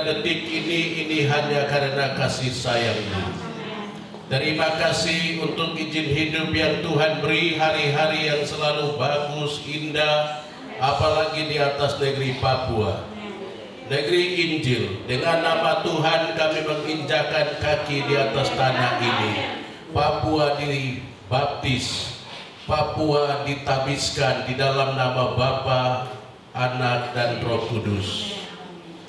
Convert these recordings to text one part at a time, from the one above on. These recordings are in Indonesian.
detik ini hanya karena kasih sayang-Mu. Terima kasih untuk izin hidup yang Tuhan beri, hari-hari yang selalu bagus, indah, apalagi di atas negeri Papua, negeri Injil. Dengan nama Tuhan kami menginjakan kaki di atas tanah ini. Papua dibaptis, Papua ditabiskan di dalam nama Bapa, Anak, dan Roh Kudus.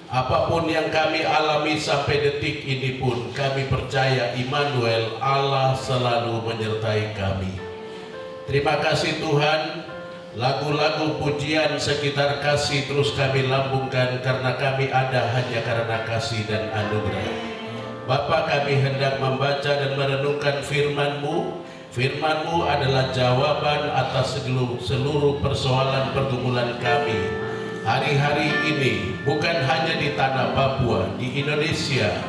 Apapun yang kami alami sampai detik ini pun, kami percaya Immanuel, Allah selalu menyertai kami. Terima kasih Tuhan, lagu-lagu pujian sekitar kasih terus kami lambungkan karena kami ada hanya karena kasih dan anugerah. Bapa, kami hendak membaca dan merenungkan firman-Mu. Firman-Mu adalah jawaban atas seluruh persoalan pergumulan kami hari-hari ini, bukan hanya di tanah Papua, di Indonesia.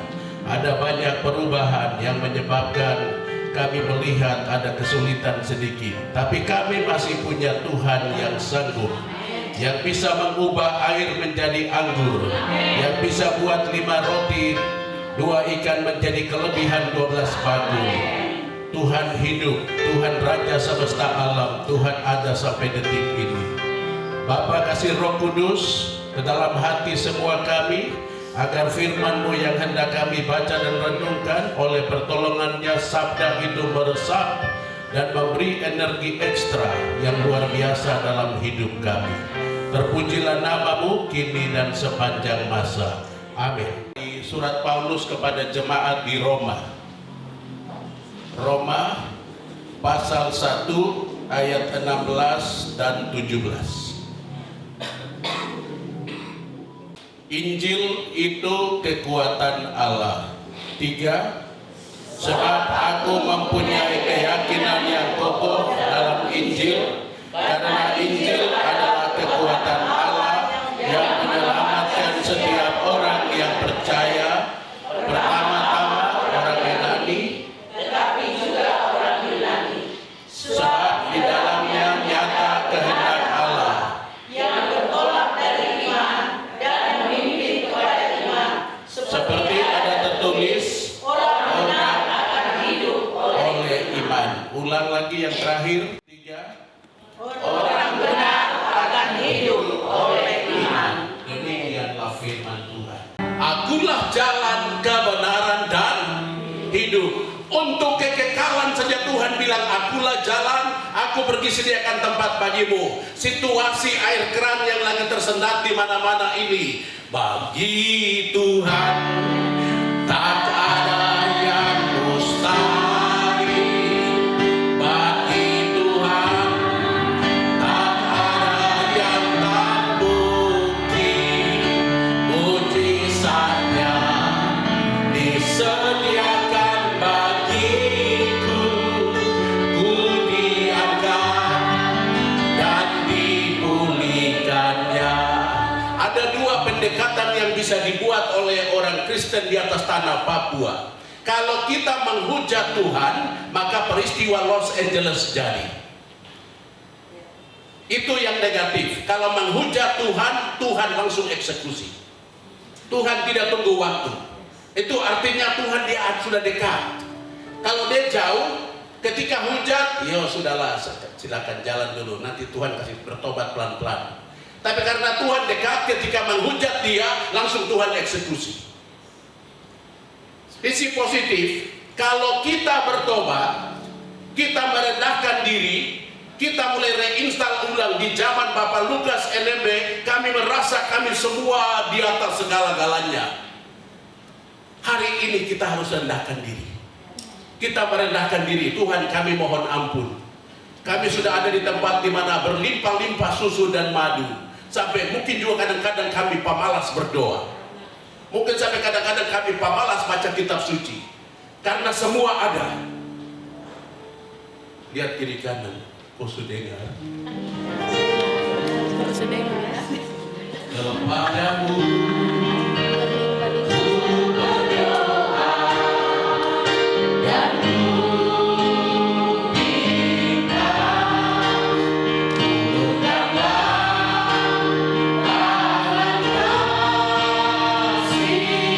Ada banyak perubahan yang menyebabkan kami melihat ada kesulitan sedikit, tapi kami masih punya Tuhan yang sanggup, yang bisa mengubah air menjadi anggur, yang bisa buat 5 roti 2 ikan menjadi kelebihan 12 pagu. Tuhan hidup, Tuhan Raja semesta alam, Tuhan ada sampai detik ini. Bapa, kasih Roh Kudus ke dalam hati semua kami, agar firman-Mu yang hendak kami baca dan renungkan, oleh pertolongannya sabda itu meresap dan memberi energi ekstra yang luar biasa dalam hidup kami. Terpujilah nama-Mu kini dan sepanjang masa. Amin. Di surat Paulus kepada jemaat di Roma, Roma pasal 1 ayat 16 dan 17. Injil itu kekuatan Allah. 3. Sebab aku mempunyai keyakinan yang kokoh dalam Injil, karena Injil adalah kekuatan Allah yang menyelamatkan setiap orang yang percaya, pertama-tama orang Yunani, tetapi juga orang Yunani. Sebab di dalamnya nyata kehendak Allah yang bertolak dari iman dan memimpin kepada iman. Seperti ada tertulis, orang benar akan hidup oleh iman. Ulang lagi yang terakhir. 3. Orang benar akan hidup oleh iman. Demikianlah firman Tuhan. Akulah jalan, kebenaran, dan hidup. Untuk kekekalan saja Tuhan bilang, akulah jalan, aku pergi sediakan tempat bagimu. Situasi air keran yang lagi tersendat di mana-mana ini, bagi Tuhan tak ada yang mustahil. Bagi Tuhan tak ada yang tak mungkin. Mujizatnya disediakan bagiku, ku diangkat dan dipulihkannya. Ada 2 pendekatan yang bisa dibuat oleh orang Kristen di atas tanah Papua. Kalau kita menghujat Tuhan, maka peristiwa Los Angeles jadi. Itu yang negatif. Kalau menghujat Tuhan, Tuhan langsung eksekusi. Tuhan tidak tunggu waktu. Itu artinya Tuhan dia sudah dekat. Kalau dia jauh, ketika hujat, ya sudahlah, silakan jalan dulu. Nanti Tuhan kasih bertobat pelan-pelan. Tapi karena Tuhan dekat, ketika menghujat dia, langsung Tuhan eksekusi. Sisi positif, kalau kita bertobat, kita merendahkan diri, kita mulai reinstal ulang di zaman Bapak Lukas NMB, kami merasa kami semua di atas segala-galanya. Hari ini kita harus rendahkan diri. Kita merendahkan diri, Tuhan kami mohon ampun. Kami sudah ada di tempat di mana berlimpah-limpah susu dan madu. Sampai mungkin juga kadang-kadang kami pamalas berdoa. Mungkin sampai kadang-kadang kami pamalas baca kitab suci. Karena semua ada. Lihat kiri kanan, dengar. Kepadamu see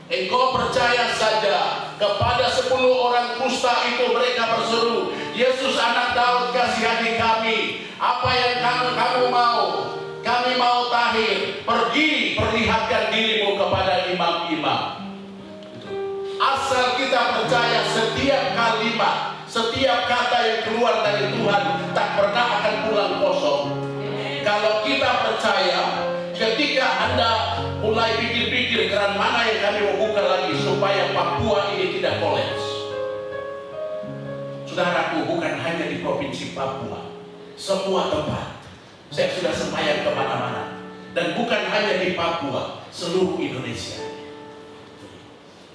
Engkau percaya saja. Kepada 10 orang kusta itu mereka berseru, Yesus anak Daud, kasihani kami. Apa yang kamu mau? Kami mau tahir. Pergi perlihatkan dirimu kepada imam-imam. Asal kita percaya setiap kalimat, setiap kata yang keluar dari Tuhan tak pernah akan pulang kosong. Kalau kita percaya, ketika Anda mulai pikir-pikir keran mana yang kami mau buka lagi supaya Papua ini tidak kolaps. Saudaraku, bukan hanya di provinsi Papua, semua tempat. Saya sudah sembahyang kemana-mana. Dan bukan hanya di Papua, seluruh Indonesia.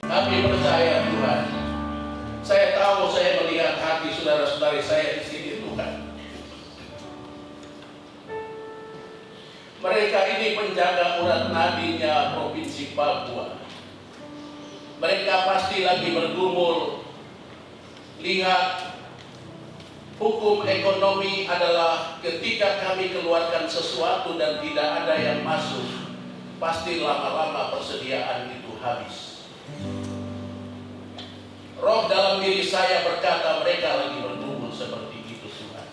Kami percaya Tuhan. Saya tahu, saya melihat hati saudara-saudari saya di sini Tuhan. Mereka ini penjaga urat nadinya provinsi Papua. Mereka pasti lagi bergumul. Lihat, hukum ekonomi adalah ketika kami keluarkan sesuatu dan tidak ada yang masuk, pasti lama-lama persediaan itu habis. Roh dalam diri saya berkata mereka lagi bergumul seperti itu Tuhan.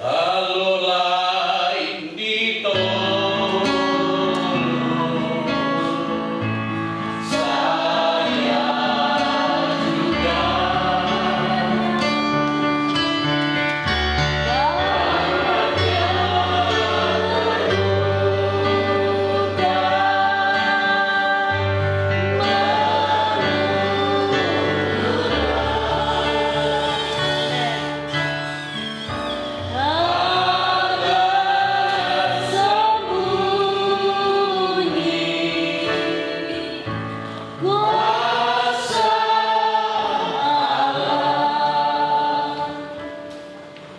Kalau lain ditolong, saya juga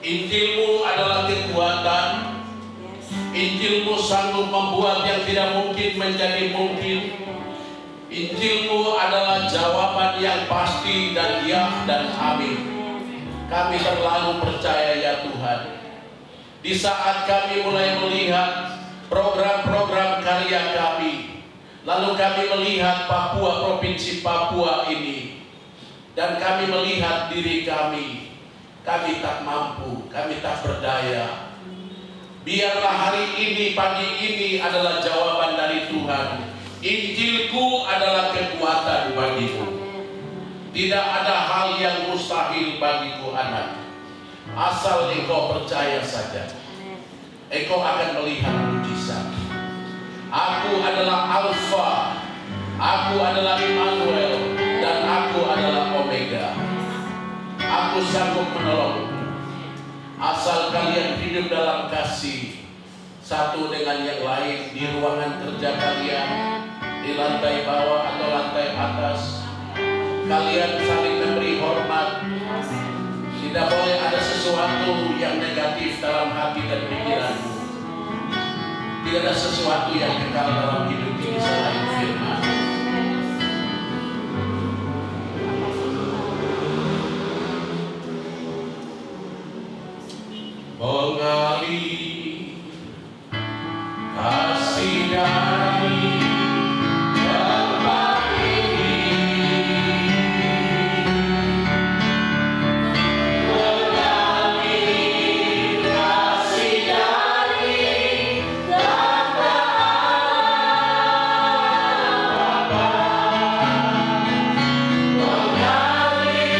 Injilmu adalah kekuatan. Injilmu sanggup membuat yang tidak mungkin menjadi mungkin. Injilmu adalah jawaban yang pasti dan ya dan amin. Kami terlalu percaya ya Tuhan. Di saat kami mulai melihat program-program karya kami, lalu kami melihat Papua, provinsi Papua ini, dan kami melihat diri kami tak mampu, kami tak berdaya. Biarlah hari ini, pagi ini adalah jawaban dari Tuhan. Injilku adalah kekuatan bagimu. Tidak ada hal yang mustahil bagiku anak. Asal engkau percaya saja, engkau akan melihat mujizat. Aku adalah Alfa, aku adalah Immanuel, dan aku adalah Omega. Aku sanggup menolongmu. Asal kalian hidup dalam kasih satu dengan yang lain di ruangan kerja kalian, di lantai bawah atau lantai atas. Kalian saling memberi hormat. Tidak boleh ada sesuatu yang negatif dalam hati dan pikiranmu. Tidak ada sesuatu yang kekal dalam hidup ini selain firman. Mengalir kasih dari tempat ini, mengalir kasih dari tempat Bapa, mengalir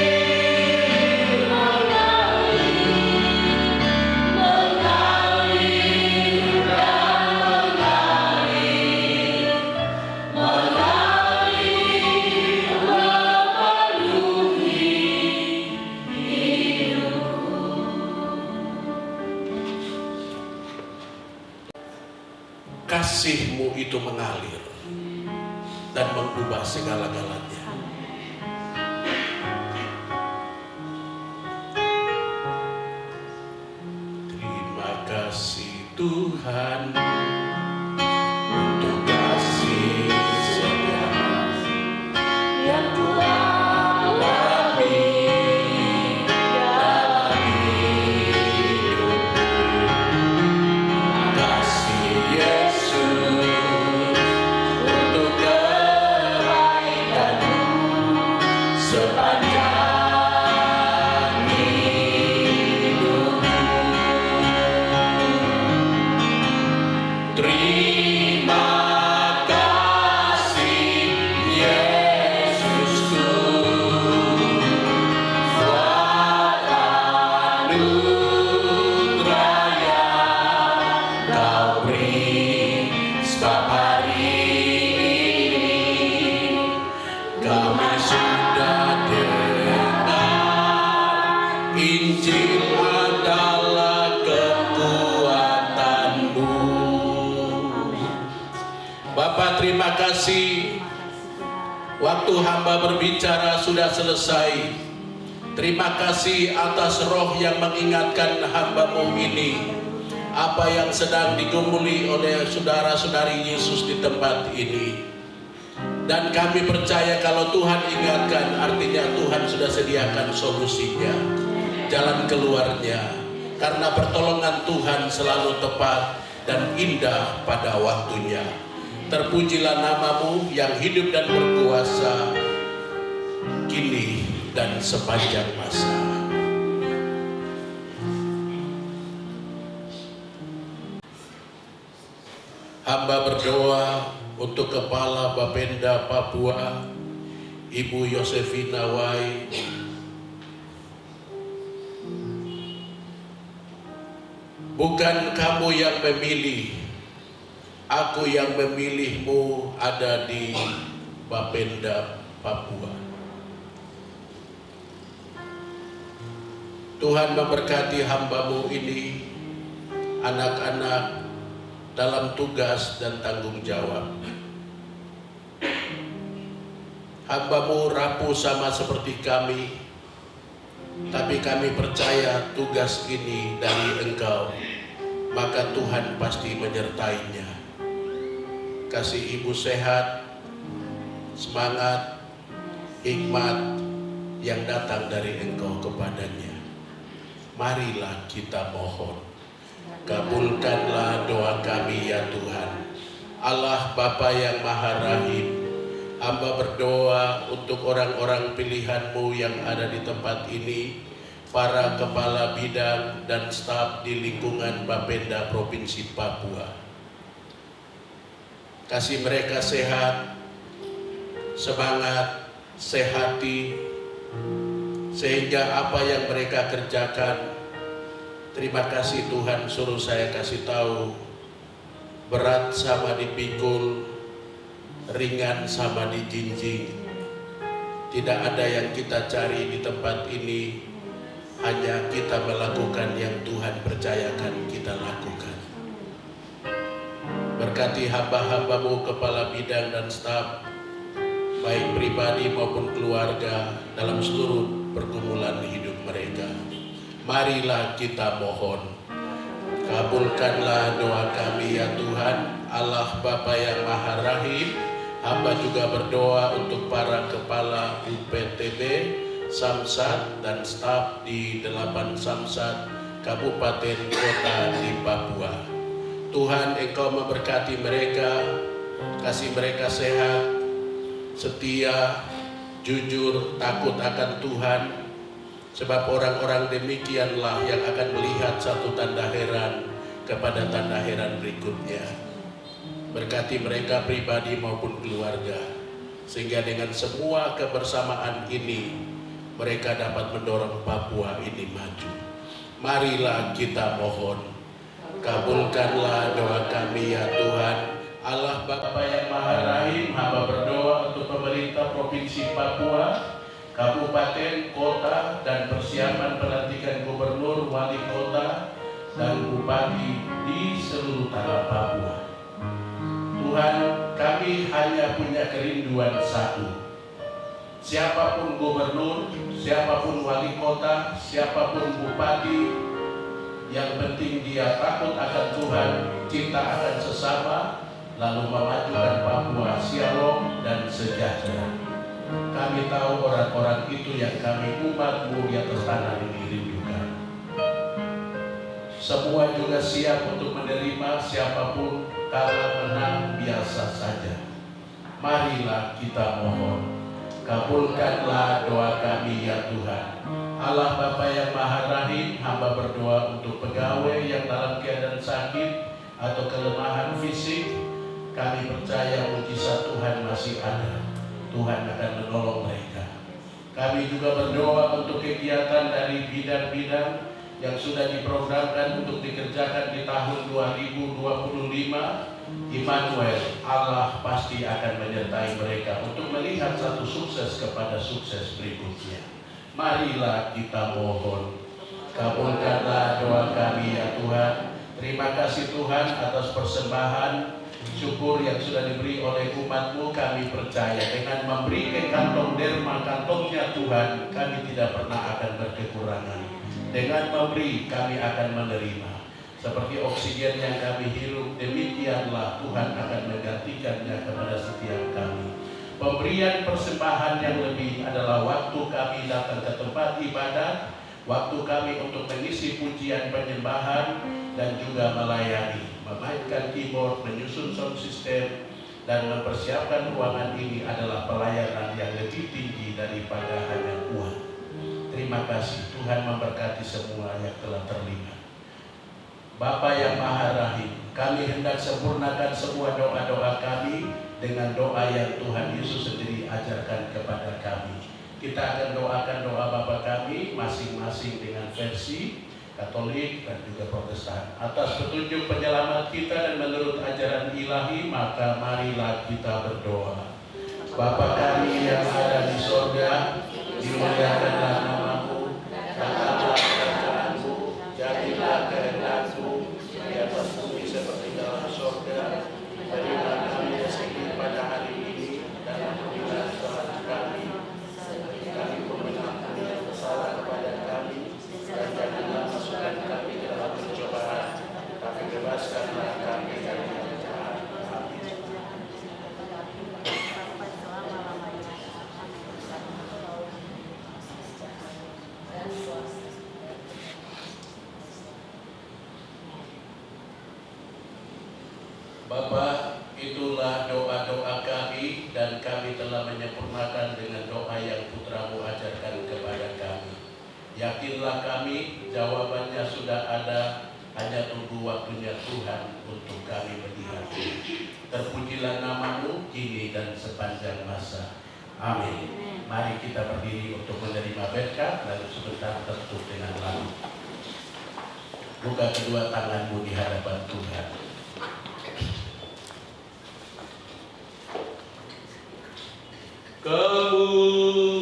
kasih-Mu itu mengalir dan mengubah segala-galanya. Terima kasih Tuhan untuk kasih setia yang Tuhan terima kasih. Waktu hamba berbicara sudah selesai. Terima kasih atas roh yang mengingatkan hamba-Mu ini apa yang sedang digumuli oleh saudara-saudari Yesus di tempat ini. Dan kami percaya kalau Tuhan ingatkan, artinya Tuhan sudah sediakan solusinya, jalan keluarnya. Karena pertolongan Tuhan selalu tepat dan indah pada waktunya. Terpujilah nama-Mu yang hidup dan berkuasa kini dan sepanjang masa. Hamba berdoa untuk Kepala Bapenda Papua, Ibu Yosefina Wai. Bukan kamu yang memilih, aku yang memilihmu ada di Bapenda Papua. Tuhan memberkati hamba-Mu ini, anak-anak dalam tugas dan tanggung jawab. Hamba-Mu rapuh sama seperti kami, tapi kami percaya tugas ini dari Engkau, maka Tuhan pasti menyertainya. Kasih ibu sehat, semangat, hikmat yang datang dari Engkau kepadanya. Marilah kita mohon, kabulkanlah doa kami ya Tuhan. Allah Bapa yang Maha Rahim, hamba berdoa untuk orang-orang pilihan-Mu yang ada di tempat ini, para kepala bidang dan staf di lingkungan Bapenda Provinsi Papua. Kasih mereka sehat, semangat, sehati, sehingga apa yang mereka kerjakan, terima kasih Tuhan, suruh saya kasih tahu, berat sama dipikul, ringan sama dijinjing. Tidak ada yang kita cari di tempat ini, hanya kita melakukan yang Tuhan percayakan kita lakukan. Berkati hamba-hamba-Mu, kepala bidang dan staf, baik pribadi maupun keluarga, dalam seluruh pergumulan hidup mereka. Marilah kita mohon, kabulkanlah doa kami ya Tuhan. Allah Bapa yang Maha Rahim, hamba juga berdoa untuk para kepala UPTB, Samsat dan staf di 8 Samsat kabupaten kota di Papua. Tuhan, Engkau memberkati mereka, kasih mereka sehat, setia, jujur, takut akan Tuhan, sebab orang-orang demikianlah yang akan melihat satu tanda heran kepada tanda heran berikutnya. Berkati mereka pribadi maupun keluarga, sehingga dengan semua kebersamaan ini mereka dapat mendorong Papua ini maju. Marilah kita mohon, kabulkanlah doa kami ya Tuhan. Allah Bapa yang Maha Rahim, hamba berdoa untuk pemerintah Provinsi Papua, kabupaten, kota, dan persiapan pelantikan gubernur, wali kota, dan bupati di seluruh tanah Papua. Tuhan, kami hanya punya kerinduan satu. Siapapun gubernur, siapapun wali kota, siapapun bupati, yang penting dia takut akan Tuhan, cinta akan sesama, lalu memajukan Papua shalom dan sejahtera. Kami tahu orang-orang itu yang kami umat-Mu di atas tanah ini rindukan. Semua juga siap untuk menerima siapapun, kalah menang biasa saja. Marilah kita mohon, kabulkanlah doa kami ya Tuhan. Allah Bapa yang Maha Rahim, hamba berdoa untuk pegawai yang dalam keadaan sakit atau kelemahan fisik. Kami percaya mujizat Tuhan masih ada. Tuhan akan menolong mereka. Kami juga berdoa untuk kegiatan dari bidang-bidang yang sudah diprogramkan untuk dikerjakan di tahun 2025. Immanuel, Allah pasti akan menyertai mereka untuk melihat satu sukses kepada sukses berikutnya. Marilah kita mohon, kabulkanlah doa kami ya Tuhan. Terima kasih Tuhan atas persembahan syukur yang sudah diberi oleh umat-Mu. Kami percaya dengan memberi ke kantong derma, kantongnya Tuhan, kami tidak pernah akan berkekurangan. Dengan memberi kami akan menerima. Seperti oksigen yang kami hirup, demikianlah Tuhan akan menggantikannya kepada setiap kami. Pemberian persembahan yang lebih adalah waktu kami datang ke tempat ibadah, waktu kami untuk mengisi pujian penyembahan dan juga melayani, memainkan keyboard, menyusun sound system, dan mempersiapkan ruangan ini adalah pelayanan yang lebih tinggi daripada hanya uang. Terima kasih Tuhan, memberkati semua yang telah terlibat. Bapa yang Maha Rahim, kami hendak sempurnakan semua doa-doa kami dengan doa yang Tuhan Yesus sendiri ajarkan kepada kami. Kita akan doakan doa Bapa kami masing-masing dengan versi Katolik dan juga Protestan. Atas petunjuk penyelamat kita dan menurut ajaran ilahi, maka marilah kita berdoa. Bapa kami yang ada di sorga, dimuliakanlah nama-Mu, datanglah kerajaan-Mu, jadilah kehendak-Mu di atas bumi seperti dalam sorga. Berilah kami rezeki pada hari ini dan ampunilah kesalahan kami, seperti kami pun mengampuni yang bersalah kepada kami, dan janganlah masukkan kami ke dalam pencobaan, tapi bebaskanlah kami dari yang jahat. Amin. Bapa, itulah doa-doa kami dan kami telah menyempurnakan dengan doa yang Putra-Mu ajarkan kepada kami. Yakinlah kami, jawabannya sudah ada, hanya tunggu waktunya Tuhan untuk kami melihat. Terpujilah nama-Mu kini dan sepanjang masa. Amin. Mari kita berdiri untuk menerima berkat, lalu sebentar tertutup dengan lagu. Buka kedua tanganmu di hadapan Tuhan. Kemurahan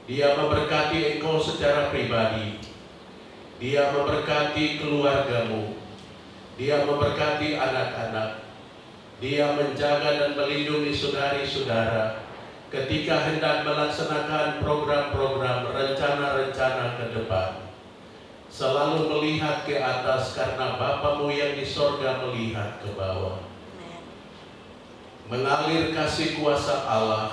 Dia memberkati engkau secara pribadi. Dia memberkati keluargamu. Dia memberkati anak-anak. Dia menjaga dan melindungi saudari-saudara ketika hendak melaksanakan program-program rencana-rencana ke depan. Selalu melihat ke atas karena Bapamu yang di sorga melihat ke bawah. Mengalir kasih kuasa Allah,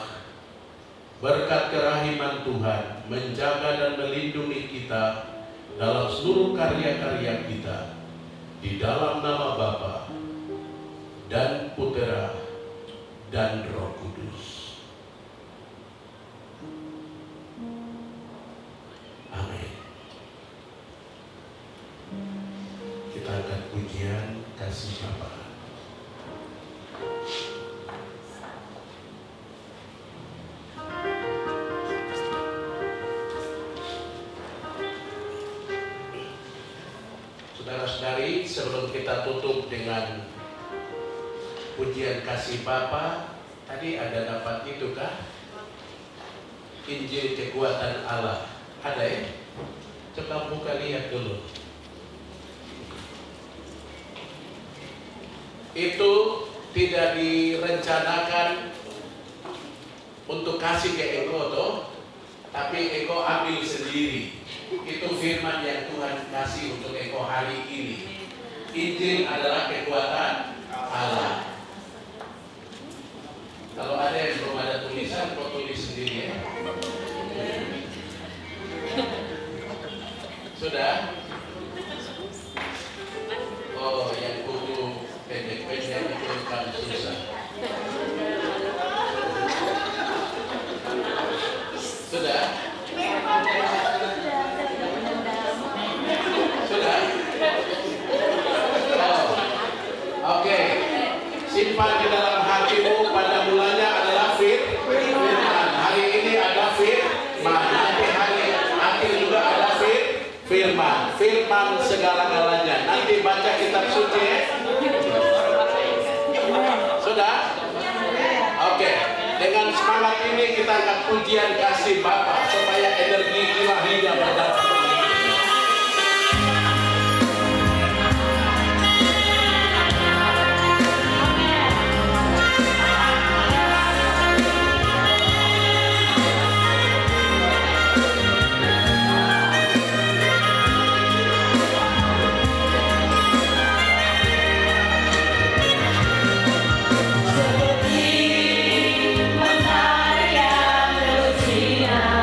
berkat kerahiman Tuhan, menjaga dan melindungi kita dalam seluruh karya-karya kita, di dalam nama Bapa dan Putera dan Roh Kudus. Amin. Kita angkat pujian kasih Bapa. Saudara-saudari, sebelum kita tutup dengan pujian kasih Bapa, tadi ada dapat itu kah? Injil kekuatan Allah. Ada ya? Coba buka lihat dulu. Itu tidak direncanakan untuk kasih ke Eko toh, tapi Eko ambil sendiri. Itu firman yang Tuhan kasih untuk Eko hari ini. Injil adalah kekuatan Allah. Kalau ada yang belum ada tulisan, kau tulis sendiri ya. Sudah? Oh, yang butuh pendek-pendek itu kan susah. Sudah? Sudah? Oh, oke. Simpan di dalam hatimu, pada mulanya adalah firman. Hari ini ada firman. Nanti hari akhir juga ada firman. Firman segala-galanya. Nanti baca kitab suci. Sudah? Oke. Dengan semangat ini kita akan pujian kasih Bapa supaya energi ilahinya berdapat. Seperti mentari yang bersinar.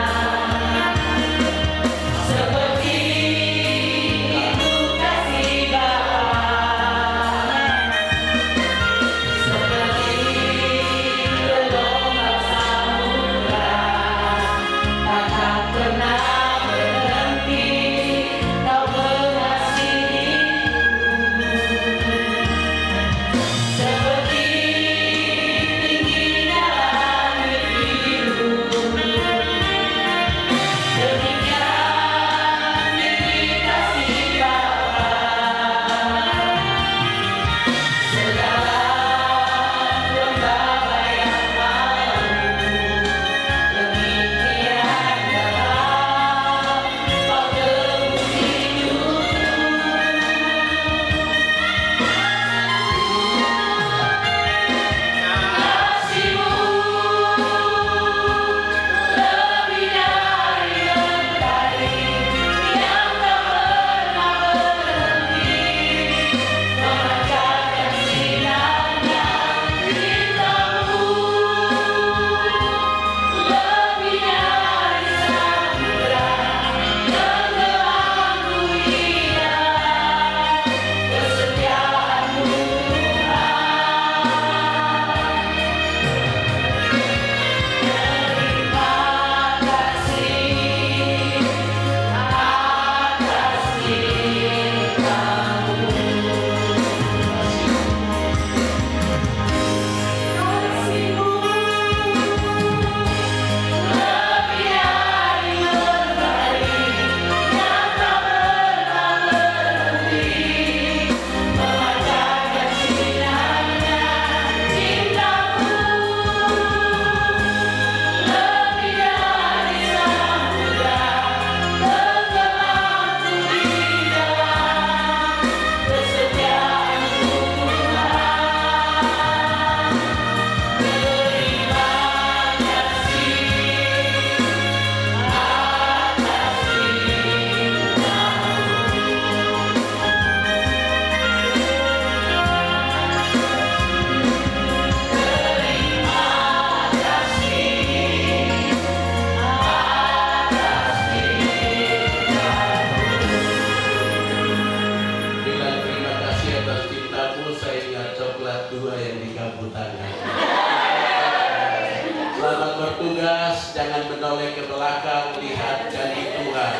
Jangan menoleh ke belakang, lihat janji Tuhan.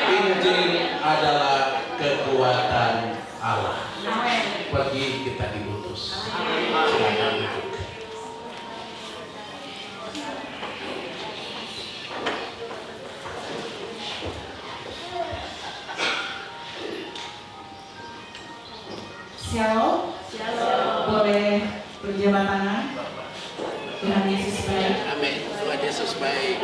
Injil adalah kekuatan Allah. Pergi kita diutus. Silakan duduk. Shalom. Boleh berjabat tangan. Tuhan Yesus baik. Amin. Tuhan Yesus baik.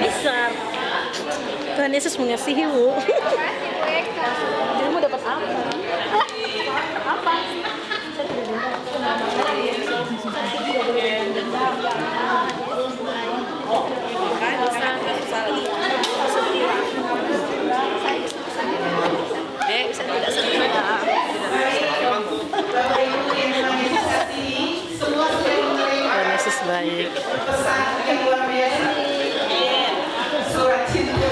Besar. Tuhan Yesus mengasihimu. Jadi mau dapat apa? Apa? Saya tidak dengar. Saya tidak boleh dengar. Oh, kan bisa sedih. Bisa tidak sedih. Bapak Ibu yang manifestasi semua sudah menerima Tuhan Yesus baik. pesan yang luar biasa. Surat cinta.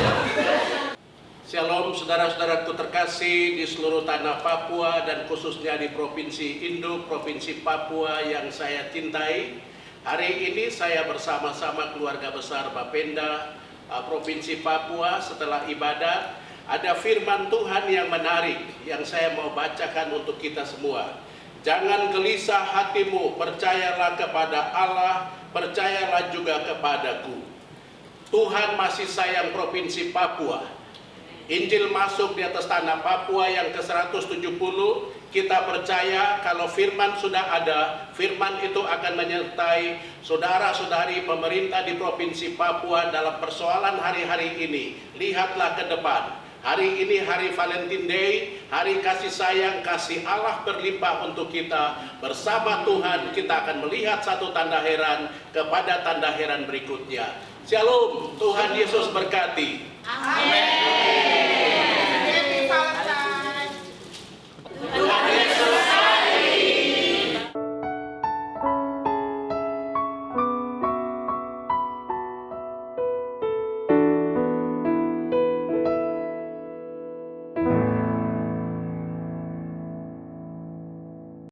Shalom saudara-saudaraku terkasih di seluruh tanah Papua dan khususnya di Provinsi Induk, Provinsi Papua yang saya cintai. Hari ini saya bersama-sama keluarga besar Bapenda Provinsi Papua setelah ibadah. Ada firman Tuhan yang menarik yang saya mau bacakan untuk kita semua. Jangan gelisah hatimu, percayalah kepada Allah, percayalah juga kepadaku. Tuhan masih sayang Provinsi Papua. Injil masuk di atas tanah Papua yang ke-170. Kita percaya kalau firman sudah ada, firman itu akan menyertai saudara-saudari pemerintah di Provinsi Papua dalam persoalan hari-hari ini. Lihatlah ke depan. Hari ini hari Valentine Day, hari kasih sayang, kasih Allah berlimpah untuk kita. Bersama Tuhan kita akan melihat satu tanda heran kepada tanda heran berikutnya. Shalom, Tuhan Yesus berkati. Amin.